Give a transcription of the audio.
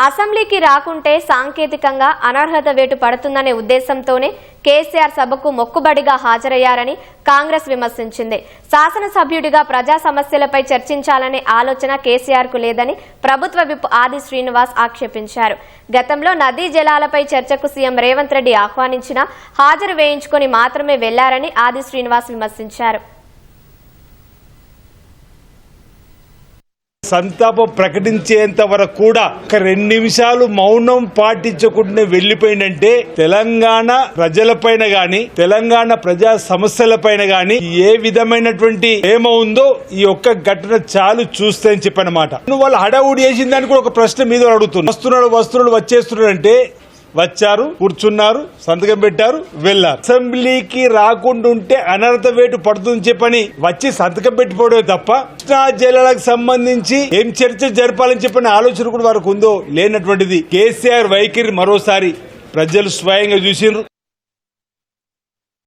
అసెంబ్లీకి రాకుంటే సాంకేతికంగా అనర్హత వేటు పడుతుందనే ఉద్దేశంతోనే కేసీఆర్ సభకు మొక్కుబడిగా హాజరయ్యారని కాంగ్రెస్ విమర్శించింది. శాసనసభ్యుడిగా ప్రజా సమస్యలపై చర్చించాలనే ఆలోచన కేసీఆర్ కు లేదని ప్రభుత్వ విప్ ఆది శ్రీనివాస్ ఆక్షేపించారు. గతంలో నదీ జలాలపై చర్చకు సీఎం రేవంత్ రెడ్డి ఆహ్వానించినా హాజరు వేయించుకొని మాత్రమే వెళ్లారని ఆది శ్రీనివాస్ విమర్శించారు. సంతాపం ప్రకటించేంత వరకు కూడా ఒక 2 నిమిషాలు మౌనం పాటించకుండా వెళ్లిపోయిందంటే తెలంగాణ ప్రజలపైన గాని తెలంగాణ ప్రజా సమస్యలపైన గాని ఏ విధమైనటువంటి ఏమో ఉందో ఈ ఒక్క ఘటన చాలు చూస్తే అని చెప్పనమాట. వాళ్ళు హడావుడి చేసిన దానికి కూడా ఒక ప్రశ్న మీద అడుగుతున్నారు. వస్తువులు వచ్చేస్తున్నాడు అంటే వచ్చారు, కూర్చున్నారు, సంతకం పెట్టారు, వెళ్లారు. అసెంబ్లీకి రాకుండా ఉంటే అనర్హత వేటు పడుతుందని చెప్పని వచ్చి సంతకం పెట్టిపోవడమే తప్ప కృష్ణా జలాలకు సంబంధించి ఏం చర్చ జరపాలని చెప్పని ఆలోచన కూడా వారికి ఉందో లేనటువంటిది. కేసీఆర్ వైఖరి మరోసారి ప్రజలు స్వయంగా చూసిండ్రు.